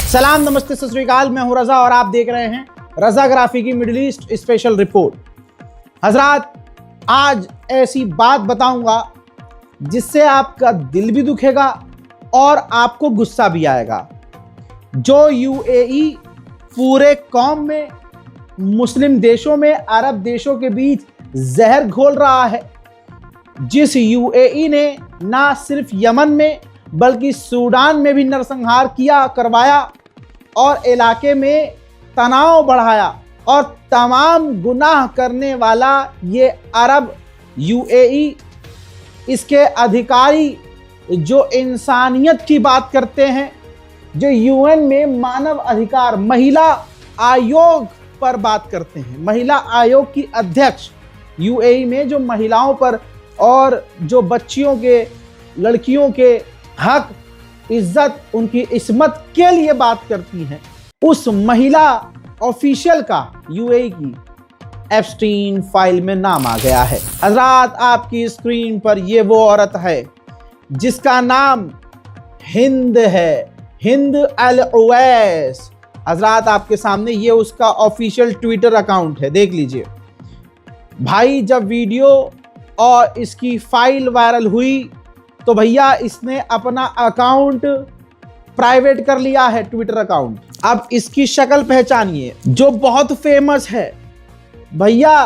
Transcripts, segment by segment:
सलाम, नमस्ते, सत श्री अकाल। मैं हूं रजा और आप देख रहे हैं रजाग्राफी की मिडिल ईस्ट स्पेशल रिपोर्ट। हजरात, आज ऐसी बात बताऊंगा जिससे आपका दिल भी दुखेगा और आपको गुस्सा भी आएगा। जो यूएई पूरे कौम में, मुस्लिम देशों में, अरब देशों के बीच जहर घोल रहा है, जिस यूएई ने ना सिर्फ यमन में बल्कि सूडान में भी नरसंहार करवाया और इलाके में तनाव बढ़ाया, और तमाम गुनाह करने वाला ये अरब यूएई, इसके अधिकारी जो इंसानियत की बात करते हैं, जो यूएन में मानव अधिकार महिला आयोग पर बात करते हैं, महिला आयोग की अध्यक्ष यूएई में जो महिलाओं पर और जो बच्चियों के, लड़कियों के हक, इज्जत, उनकी इस्मत के लिए बात करती हैं, उस महिला ऑफिशियल का यूएई की एप्स्टीन फाइल में नाम आ गया है। हजरात, आपकी स्क्रीन पर ये वो औरत है जिसका नाम हिंद है, हिंद अल उवैस। हजरात, आपके सामने ये उसका ऑफिशियल ट्विटर अकाउंट है, देख लीजिए भाई। जब वीडियो और इसकी फाइल वायरल हुई तो भैया इसने अपना अकाउंट प्राइवेट कर लिया है, ट्विटर अकाउंट। अब इसकी शक्ल पहचानिए, जो बहुत फेमस है भैया,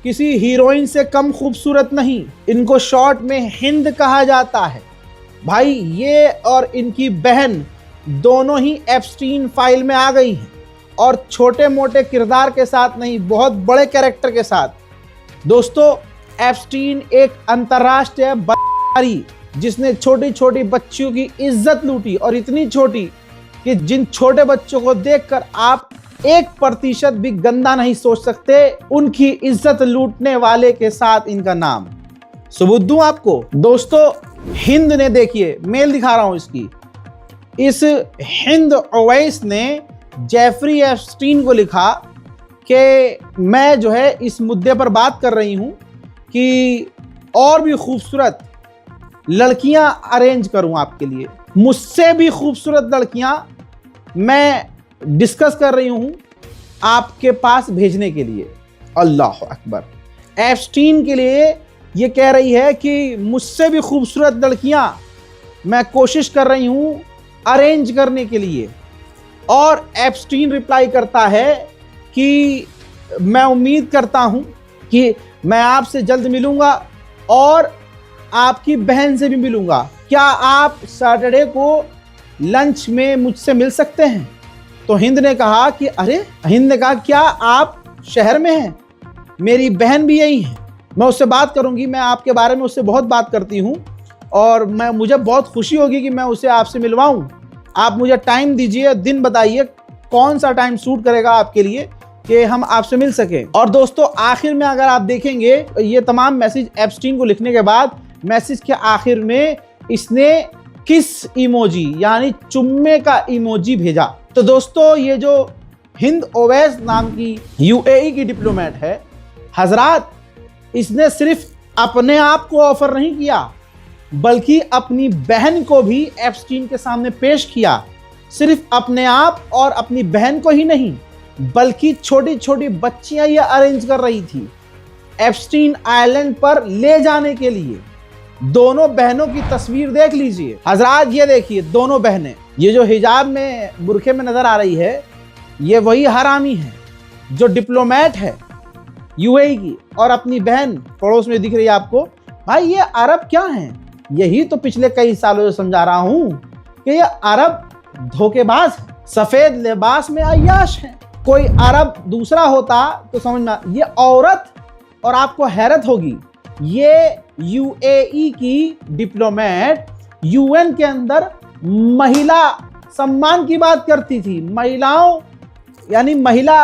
किसी हीरोइन से कम खूबसूरत नहीं, इनको शॉर्ट में हिंद कहा जाता है भाई। ये और इनकी बहन दोनों ही एप्स्टीन फाइल में आ गई हैं, और छोटे मोटे किरदार के साथ नहीं, बहुत बड़े कैरेक्टर के साथ। दोस्तों, एप्स्टीन एक अंतर्राष्ट्रीय जिसने छोटी छोटी बच्चियों की इज्जत लूटी, और इतनी छोटी कि जिन छोटे बच्चों को देखकर आप 1% भी गंदा नहीं सोच सकते, उनकी इज्जत लूटने वाले के साथ इनका नाम। सबूत दूं आपको दोस्तों, हिंद ने, देखिए मेल दिखा रहा हूं इसकी, इस हिंद ओवैस ने जेफरी एप्स्टीन को लिखा कि मैं जो है इस मुद्दे पर बात कर रही हूं कि और भी खूबसूरत लड़कियां अरेंज करूं आपके लिए, मुझसे भी खूबसूरत लड़कियां मैं डिस्कस कर रही हूं आपके पास भेजने के लिए। अल्लाह अकबर। एप्स्टीन के लिए ये कह रही है कि मुझसे भी खूबसूरत लड़कियां मैं कोशिश कर रही हूं अरेंज करने के लिए, और एप्स्टीन रिप्लाई करता है कि मैं उम्मीद करता हूं कि मैं आपसे जल्द मिलूंगा और आपकी बहन से भी मिलूंगा। क्या आप सैटरडे को लंच में मुझसे मिल सकते हैं? तो हिंद ने कहा कि अरे, हिंद ने कहा क्या आप शहर में हैं? मेरी बहन भी यही है, मैं उससे बात करूंगी, मैं आपके बारे में उससे बहुत बात करती हूं और मुझे बहुत खुशी होगी कि मैं उसे आपसे मिलवाऊं। आप मुझे टाइम दीजिए, दिन बताइए कौन सा टाइम सूट करेगा आपके लिए कि हम आपसे मिल सके। और दोस्तों, आखिर में अगर आप देखेंगे ये तमाम मैसेज एप्स्टीन को लिखने के बाद, मैसेज के आखिर में इसने किस इमोजी यानी चुम्मे का इमोजी भेजा। तो दोस्तों, ये जो हिंद ओवैस नाम की यूएई की डिप्लोमेट है, हजरात, इसने सिर्फ अपने आप को ऑफर नहीं किया बल्कि अपनी बहन को भी एप्स्टीन के सामने पेश किया। सिर्फ अपने आप और अपनी बहन को ही नहीं, बल्कि छोटी छोटी बच्चियां ये अरेंज कर रही थी एप्स्टीन आइलैंड पर ले जाने के लिए। दोनों बहनों की तस्वीर देख लीजिए हजरात, ये देखिए दोनों बहनें। ये जो हिजाब में, बुरखे में नजर आ रही है, ये वही हरामी है जो डिप्लोमेट है यूएई की, और अपनी बहन पड़ोस में दिख रही है आपको। भाई, ये अरब क्या हैं? यही तो पिछले कई सालों से समझा रहा हूं कि ये अरब धोखेबाज है, सफेद लिबास में अय्याश है। कोई अरब दूसरा होता तो समझना, ये औरत, और आपको हैरत होगी, ये यूएई की डिप्लोमेट यूएन के अंदर महिला सम्मान की बात करती थी। महिलाओं यानी महिला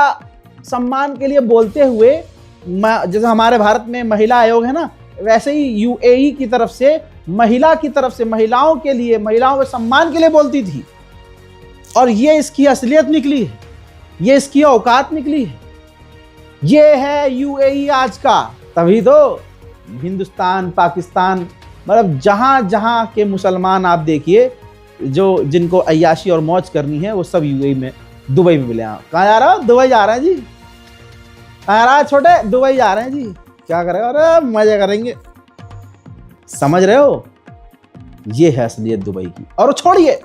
सम्मान के लिए बोलते हुए, जैसे हमारे भारत में महिला आयोग है ना, वैसे ही यूएई की तरफ से महिला की तरफ से महिलाओं के लिए, महिलाओं के सम्मान के लिए बोलती थी। और ये इसकी असलियत निकली है, ये इसकी औकात निकली है। ये है यूएई आज का। तभी तो हिंदुस्तान, पाकिस्तान, मतलब जहाँ जहाँ के मुसलमान आप देखिए, जो जिनको अय्याशी और मौज करनी है वो सब यूएई में, दुबई में मिले। कहाँ जा रहा हो? दुबई जा रहे हैं जी। कहाँ जा रहा है छोटे? दुबई जा रहे हैं जी। क्या करेगा? अरे मजे करेंगे, समझ रहे हो? ये है असलियत दुबई की। और छोड़िए,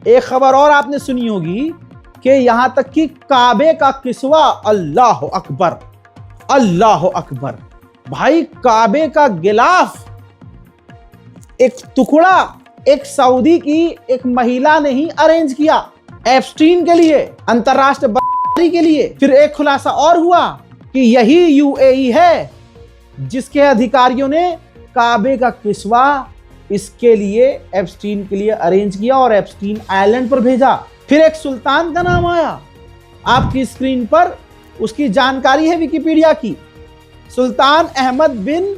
एक खबर और आपने सुनी होगी कि यहां तक कि काबे का किस्वा, अल्लाह अकबर, अल्लाह अकबर, भाई काबे का गिलाफ एक टुकड़ा एक सऊदी की एक महिला ने ही अरेंज किया एप्स्टीन के लिए, अंतरराष्ट्रीय के लिए। फिर एक खुलासा और हुआ कि यही यूएई है जिसके अधिकारियों ने काबे का किस्वा इसके लिए, एप्स्टीन के लिए अरेंज किया और एप्स्टीन आइलैंड पर भेजा। फिर एक सुल्तान का नाम आया आपकी स्क्रीन पर, उसकी जानकारी है विकिपीडिया की, सुल्तान अहमद बिन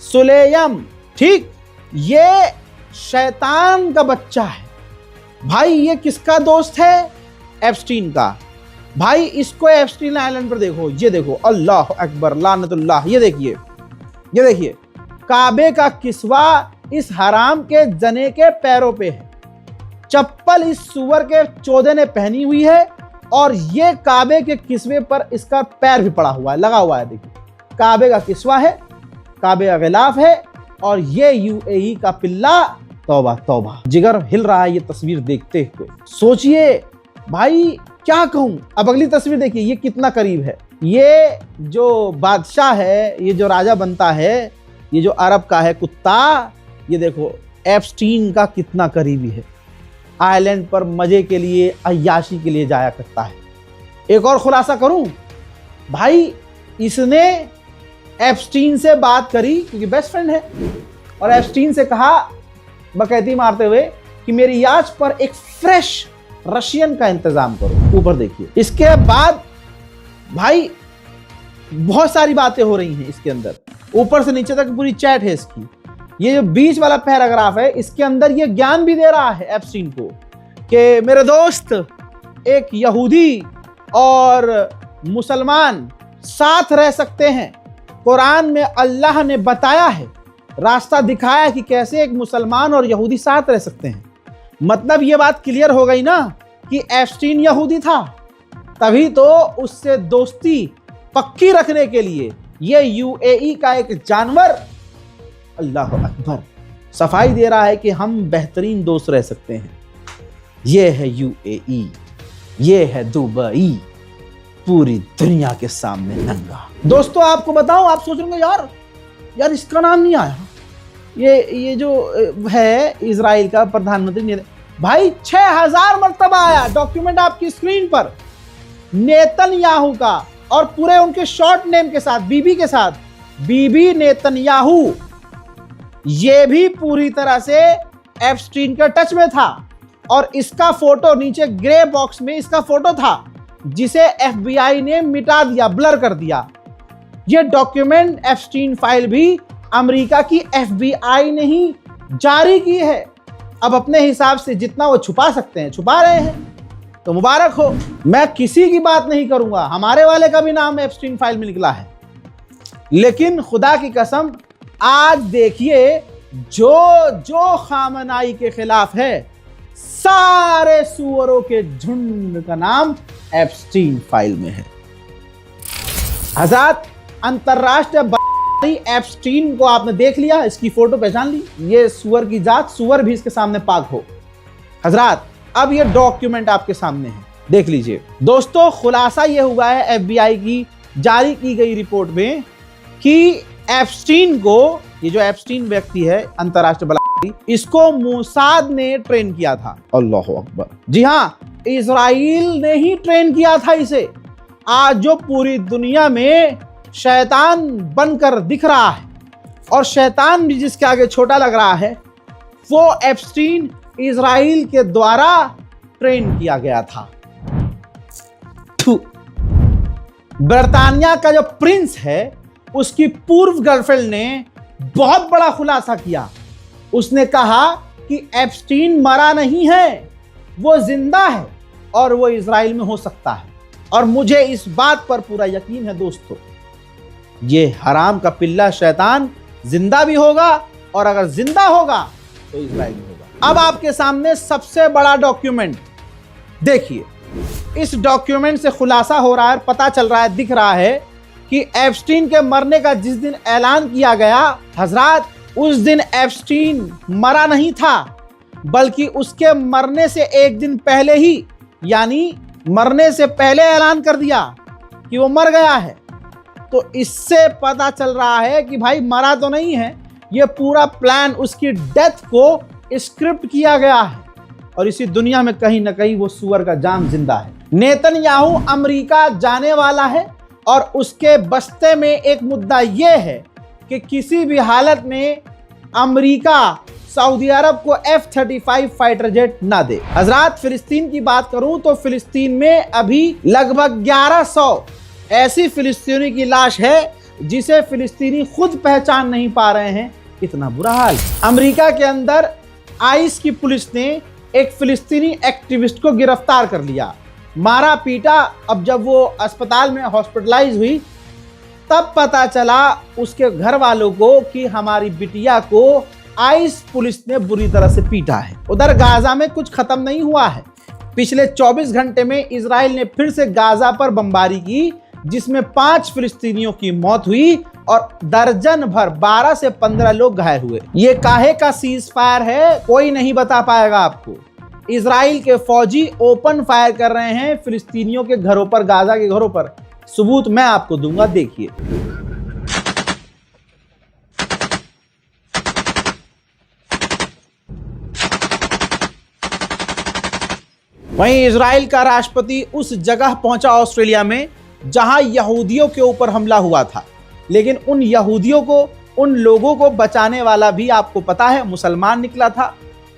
सुलेयम। ठीक, ये शैतान का बच्चा है भाई। ये किसका दोस्त है? एप्स्टीन का। भाई इसको एप्स्टीन आइलैंड पर देखो, ये देखो, अल्लाह अकबर, लानतुल्लाह। ये देखिए, ये देखिए, काबे का किस्वा इस हराम के जने के पैरों पे है। चप्पल इस सुअर के चौधे ने पहनी हुई है और ये काबे के किस्वे पर इसका पैर भी पड़ा हुआ है, लगा हुआ है। देखिए, काबे का किस्वा है, काबे का गिलाफ है और ये यूएई का पिल्ला। तौबा तौबा, जिगर हिल रहा है ये तस्वीर देखते हुए। सोचिए भाई, क्या कहूं। अब अगली तस्वीर देखिए, ये कितना करीब है। ये जो बादशाह है, ये जो राजा बनता है, ये जो अरब का है कुत्ता, ये देखो एप्स्टीन का कितना करीबी है। आइलैंड पर मजे के लिए, अय्याशी के लिए जाया करता है। एक और खुलासा करूं भाई, इसने एप्स्टीन से बात करी क्योंकि बेस्ट फ्रेंड है, और एप्स्टीन से कहा बकैती मारते हुए कि मेरी याच पर एक फ्रेश रशियन का इंतजाम करो। ऊपर देखिए, इसके बाद भाई बहुत सारी बातें हो रही हैं इसके अंदर, ऊपर से नीचे तक पूरी चैट है इसकी। ये जो बीच वाला पैराग्राफ है, इसके अंदर ये ज्ञान भी दे रहा है एप्स्टीन को कि मेरे दोस्त, एक यहूदी और मुसलमान साथ रह सकते हैं। कुरान में अल्लाह ने बताया है, रास्ता दिखाया कि कैसे एक मुसलमान और यहूदी साथ रह सकते हैं। मतलब ये बात क्लियर हो गई ना कि एप्स्टीन यहूदी था, तभी तो उससे दोस्ती पक्की रखने के लिए ये यूएई का एक जानवर, अल्लाह अकबर, सफाई दे रहा है कि हम बेहतरीन दोस्त रह सकते हैं। ये है यूएई, ये है दुबई, पूरी दुनिया के सामने नंगा। दोस्तों आपको बताऊं, आप सोच रहे होंगे यार इसका नाम नहीं आया। ये जो है इजराइल का प्रधानमंत्री, भाई 6000 मर्तबा आया। डॉक्यूमेंट आपकी स्क्रीन पर, नेतन्याहू का, और पूरे उनके शॉर्ट नेम के साथ, बीबी के साथ, बीबी नेतन्याहू। ये भी पूरी तरह से एप्स्टीन के टच में था। और इसका फोटो नीचे ग्रे बॉक्स में इसका फोटो था, जिसे एफबीआई ने मिटा दिया, ब्लर कर दिया। ये डॉक्यूमेंट एप्स्टीन फाइल भी अमेरिका की एफबीआई ने ही जारी की है। अब अपने हिसाब से जितना वो छुपा सकते हैं छुपा रहे हैं, तो मुबारक हो। मैं किसी की बात नहीं करूंगा, हमारे वाले का भी नाम एप्स्टीन फाइल में निकला है। लेकिन खुदा की कसम, आज देखिए जो खामनाई के खिलाफ है, सारे सुअरों के झुंड का नाम एप्स्टीन फाइल में है। हज़रात, अंतरराष्ट्रीय एप्स्टीन को आपने देख लिया, इसकी फोटो पहचान ली। ये सुअर की जात, सुअर भी इसके सामने पाक हो। हज़रात, अब ये डॉक्यूमेंट आपके सामने है, देख लीजिए। दोस्तों, खुलासा ये हुआ है एफबीआई की जारी की गई रिपोर्ट में कि एप्स्टीन को, ये जो एप्स्टीन व्यक्ति है अंतरराष्ट्रीय बलात्कारी, इसको मोसाद ने ट्रेन किया था। अल्लाह अकबर। जी हाँ, इजराइल ने ही ट्रेन किया था इसे। आज जो पूरी दुनिया में शैतान बनकर दिख रहा है, और शैतान भी जिसके आगे छोटा लग रहा है, वो एप्स्टीन इजराइल के द्वारा ट्रेन किया गया था। बर्तानिया का जो प्रिंस है, उसकी पूर्व गर्लफ्रेंड ने बहुत बड़ा खुलासा किया। उसने कहा कि एप्स्टीन मरा नहीं है, वो जिंदा है और वो इजराइल में हो सकता है। और मुझे इस बात पर पूरा यकीन है दोस्तों, ये हराम का पिल्ला शैतान जिंदा भी होगा, और अगर जिंदा होगा तो इजराइल में होगा। अब आपके सामने सबसे बड़ा डॉक्यूमेंट देखिए। इस डॉक्यूमेंट से खुलासा हो रहा है, पता चल रहा है, दिख रहा है कि एप्स्टीन के मरने का जिस दिन ऐलान किया गया हजरात, उस दिन एप्स्टीन मरा नहीं था, बल्कि उसके मरने से एक दिन पहले ही, यानी मरने से पहले ऐलान कर दिया कि वो मर गया है। तो इससे पता चल रहा है कि भाई मरा तो नहीं है, ये पूरा प्लान, उसकी डेथ को स्क्रिप्ट किया गया है और इसी दुनिया में कहीं ना कहीं वो सुअर का जान जिंदा है। नेतन्याहू अमेरिका जाने वाला है और उसके बस्ते में एक मुद्दा यह है कि किसी भी हालत में अमेरिका सऊदी अरब को F-35 फाइटर जेट ना दे। हजरात, फिलिस्तीन की बात करूं तो फिलिस्तीन में अभी लगभग 1100 ऐसी फिलिस्तीनी की लाश है जिसे फिलिस्तीनी खुद पहचान नहीं पा रहे हैं। इतना बुरा हाल। अमेरिका के अंदर आइस की पुलिस ने एक फिलिस्तीनी एक्टिविस्ट को गिरफ्तार कर लिया, मारा पीटा। अब जब वो अस्पताल में हॉस्पिटलाइज हुई तब पता चला उसके घर वालों को कि हमारी बिटिया को आइस पुलिस ने बुरी तरह से पीटा है। उधर गाजा में कुछ खत्म नहीं हुआ है। पिछले 24 घंटे में इजराइल ने फिर से गाजा पर बमबारी की, जिसमें 5 फिलिस्तीनियों की मौत हुई और दर्जन भर 12 से 15 लोग घायल हुए। ये काहे का सीज फायर है कोई नहीं बता पाएगा आपको। इजराइल के फौजी ओपन फायर कर रहे हैं फिलिस्तीनियों के घरों पर, गाजा के घरों पर। सबूत मैं आपको दूंगा, देखिए। वहीं इजराइल का राष्ट्रपति उस जगह पहुंचा ऑस्ट्रेलिया में जहां यहूदियों के ऊपर हमला हुआ था, लेकिन उन यहूदियों को, उन लोगों को बचाने वाला भी आपको पता है मुसलमान निकला था,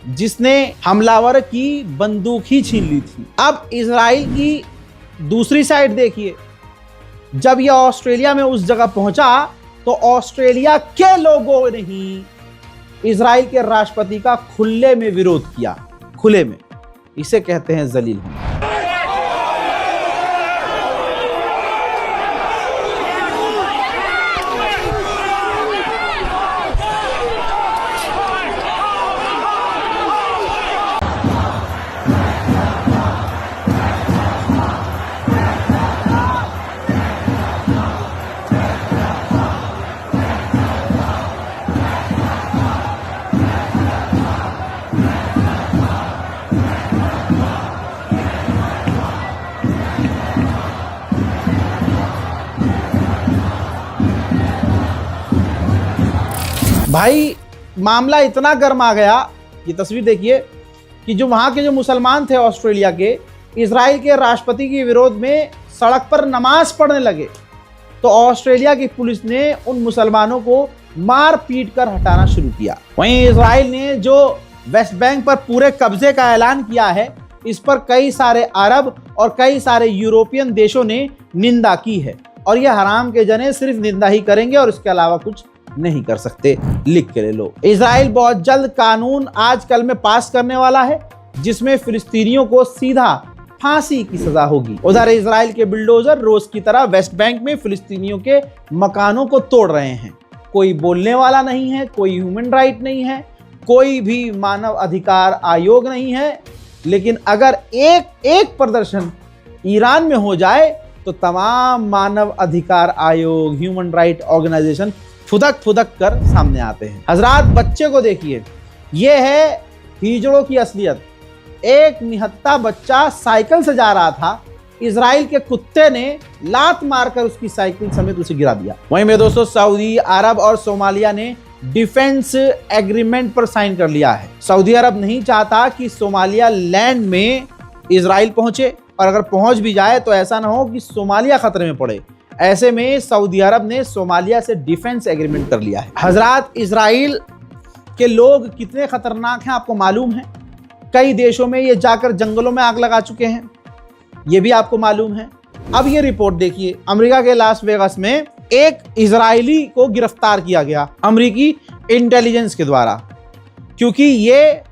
जिसने हमलावर की बंदूक ही छीन ली थी। अब इजराइल की दूसरी साइड देखिए। जब यह ऑस्ट्रेलिया में उस जगह पहुंचा तो ऑस्ट्रेलिया के लोगों ने ही इजराइल के राष्ट्रपति का खुले में विरोध किया। खुले में, इसे कहते हैं जलील होना। भाई मामला इतना गर्म आ गया, ये तस्वीर देखिए, कि जो वहाँ के जो मुसलमान थे ऑस्ट्रेलिया के, इजराइल के राष्ट्रपति के विरोध में सड़क पर नमाज पढ़ने लगे। तो ऑस्ट्रेलिया की पुलिस ने उन मुसलमानों को मार पीट कर हटाना शुरू किया। वहीं इजराइल ने जो वेस्ट बैंक पर पूरे कब्जे का ऐलान किया है, इस पर कई सारे अरब और कई सारे यूरोपियन देशों ने निंदा की है और ये हराम के जने सिर्फ निंदा ही करेंगे और इसके अलावा कुछ नहीं कर सकते। लिख के ले लो। इजराइल बहुत जल्द कानून आजकल में पास करने वाला है जिसमें फिलिस्तीनियों को सीधा फांसी की सजा होगी। उधर इजराइल के बुलडोजर रोज की तरह वेस्ट बैंक में फिलिस्तीनियों के मकानों को तोड़ रहे हैं। कोई बोलने वाला नहीं है, कोई ह्यूमन राइट नहीं है, कोई भी मानव अधिकार आयोग नहीं है। लेकिन अगर एक प्रदर्शन ईरान में हो जाए तो तमाम मानव अधिकार आयोग, ह्यूमन राइट ऑर्गेनाइजेशन फुदक फुदक कर सामने आते हैं। हजरात, बच्चे को देखिए, ये है हिजड़ों की असलियत। एक निहत्था बच्चा साइकिल से जा रहा था, इजराइल के कुत्ते ने लात मारकर उसकी साइकिल समेत उसे गिरा दिया। वहीं मेरे दोस्तों, सऊदी अरब और सोमालिया ने डिफेंस एग्रीमेंट पर साइन कर लिया है। सऊदी अरब नहीं चाहता कि सोमालिया लैंड में इजराइल पहुंचे, और अगर पहुंच भी जाए तो ऐसा ना हो कि सोमालिया खतरे में पड़े। ऐसे में सऊदी अरब ने सोमालिया से डिफेंस एग्रीमेंट कर लिया है। हजरात, इजराइल के लोग कितने खतरनाक हैं आपको मालूम है। कई देशों में ये जाकर जंगलों में आग लगा चुके हैं, ये भी आपको मालूम है। अब ये रिपोर्ट देखिए, अमेरिका के लास वेगास में एक इजरायली को गिरफ्तार किया गया अमेरिकी इंटेलिजेंस के द्वारा, क्योंकि ये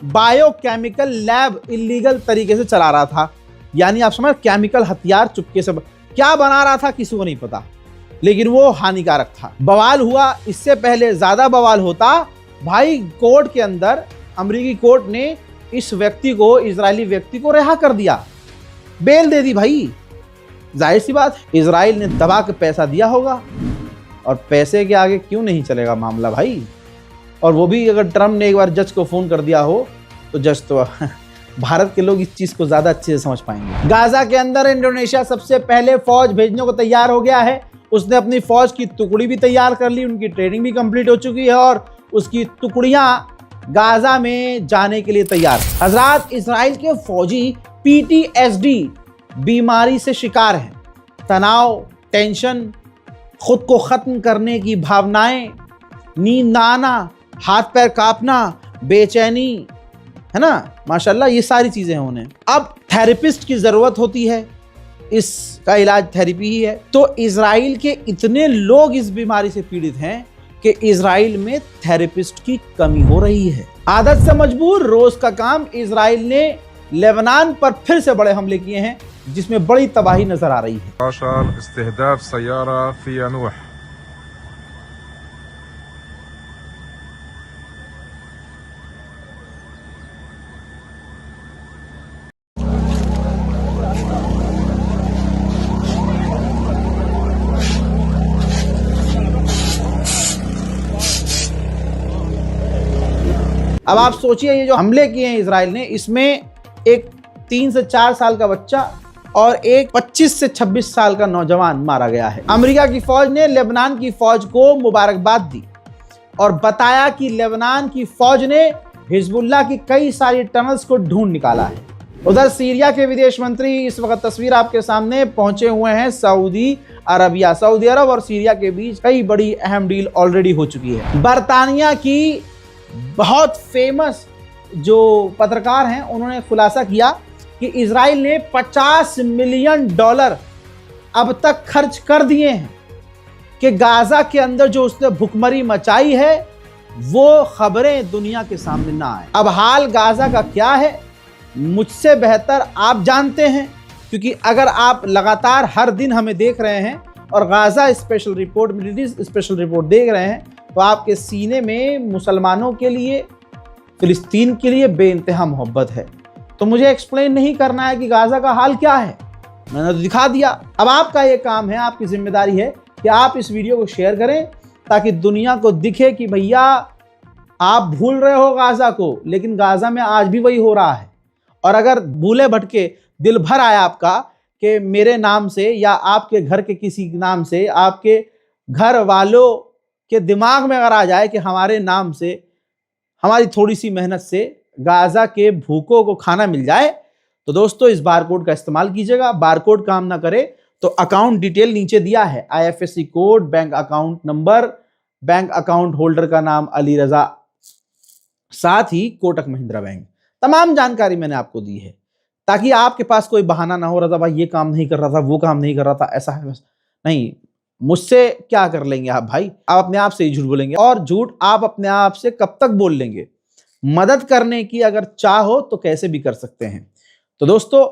बायोकेमिकल लैब इलीगल तरीके से चला रहा था। यानी आप समझ, केमिकल हथियार चुपके से क्या बना रहा था किसी को नहीं पता, लेकिन वो हानिकारक था। बवाल हुआ, इससे पहले ज्यादा बवाल होता। भाई कोर्ट के अंदर अमेरिकी कोर्ट ने इस व्यक्ति को, इजरायली व्यक्ति को रिहा कर दिया, बेल दे दी भाई। जाहिर सी बात है इजराइल ने दबा के पैसा दिया होगा, और पैसे के आगे क्यों नहीं चलेगा मामला भाई। और वो भी अगर ट्रम्प ने एक बार जज को फोन कर दिया हो तो जज तो भारत के लोग इस चीज को ज्यादा अच्छे से समझ पाएंगे। गाजा के अंदर इंडोनेशिया सबसे पहले फौज भेजने को तैयार हो गया है। उसने अपनी फौज की टुकड़ी भी तैयार कर ली, उनकी ट्रेनिंग भी कंप्लीट हो चुकी है और उसकी टुकड़ियां गाजा में जाने के लिए तैयार। हजरात, इजराइल के फौजी PTSD बीमारी से शिकार हैं। तनाव, टेंशन, खुद को खत्म करने की भावनाएं, नींद ना आना, हाथ पैर कांपना, बेचैनी, है ना, माशाल्लाह ये सारी चीजें हैं उन्हें। अब थेरेपिस्ट की जरूरत होती है, इसका इलाज थेरेपी ही है। तो इजराइल के इतने लोग इस बीमारी से पीड़ित हैं कि इजराइल में थेरेपिस्ट की कमी हो रही है। आदत से मजबूर, रोज का काम। इजराइल ने लेबनान पर फिर से बड़े हमले किए हैं जिसमें बड़ी तबाही नजर आ रही है। अब आप सोचिए ये जो हमले किए हैं इजराइल ने, इसमें एक 3 से 4 साल का बच्चा और एक 25 से 26 साल का नौजवान मारा गया है। अमेरिका की फौज ने लेबनान की फौज को मुबारकबाद दी और बताया कि लेबनान की फौज ने हिजबुल्लाह की कई सारी टनल्स को ढूंढ निकाला है। उधर सीरिया के विदेश मंत्री, इस वक्त तस्वीर आपके सामने, पहुंचे हुए हैं सऊदी अरबिया। सऊदी अरब और सीरिया के बीच कई बड़ी अहम डील ऑलरेडी हो चुकी है। बरतानिया की बहुत फेमस जो पत्रकार हैं उन्होंने खुलासा किया कि इजराइल ने $50 मिलियन अब तक खर्च कर दिए हैं कि गाजा के अंदर जो उसने भुखमरी मचाई है वो खबरें दुनिया के सामने ना आए। अब हाल गाजा का क्या है मुझसे बेहतर आप जानते हैं, क्योंकि अगर आप लगातार हर दिन हमें देख रहे हैं और Gaza special report, middle east special report देख रहे हैं, तो आपके सीने में मुसलमानों के लिए, फिलिस्तीन के लिए बेइंतहा मोहब्बत है। तो मुझे एक्सप्लेन नहीं करना है कि गाजा का हाल क्या है, मैंने तो दिखा दिया। अब आपका ये काम है, आपकी जिम्मेदारी है कि आप इस वीडियो को शेयर करें ताकि दुनिया को दिखे कि भैया आप भूल रहे हो गाजा को, लेकिन गाजा में आज भी वही हो रहा है। और अगर भूले भटके दिल भर आया आपका कि मेरे नाम से या आपके घर के किसी नाम से, आपके घर वालों के दिमाग में अगर आ जाए कि हमारे नाम से, हमारी थोड़ी सी मेहनत से गाजा के भूखों को खाना मिल जाए, तो दोस्तों इस बारकोड का इस्तेमाल कीजिएगा। बारकोड काम ना करे तो अकाउंट डिटेल नीचे दिया है, IFSC code, bank account number, bank account holder का नाम अली रजा, साथ ही कोटक महिंद्रा बैंक, तमाम जानकारी मैंने आपको दी है ताकि आपके पास कोई बहाना ना हो, रजा भाई ये काम नहीं कर रहा था, वो काम नहीं कर रहा था, ऐसा है नहीं। मुझसे क्या कर लेंगे आप भाई, आप अपने आप से ही झूठ बोलेंगे, और झूठ आप अपने आप से कब तक बोल लेंगे। मदद करने की अगर चाह हो तो कैसे भी कर सकते हैं। तो दोस्तों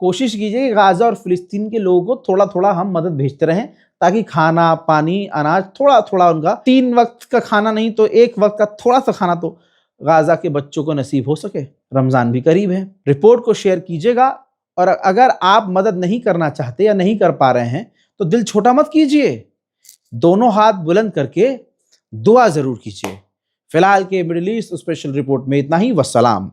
कोशिश कीजिए कि गाजा और फिलिस्तीन के लोगों को थोड़ा थोड़ा हम मदद भेजते रहें ताकि खाना, पानी, अनाज थोड़ा थोड़ा उनका, 3 वक्त का खाना नहीं तो 1 वक्त का थोड़ा सा खाना तो गाजा के बच्चों को नसीब हो सके। रमजान भी करीब है। रिपोर्ट को शेयर कीजिएगा, और अगर आप मदद नहीं करना चाहते या नहीं कर पा रहे हैं तो दिल छोटा मत कीजिए, दोनों हाथ बुलंद करके दुआ जरूर कीजिए। फिलहाल के मिडिल ईस्ट स्पेशल रिपोर्ट में इतना ही। वस्सलाम।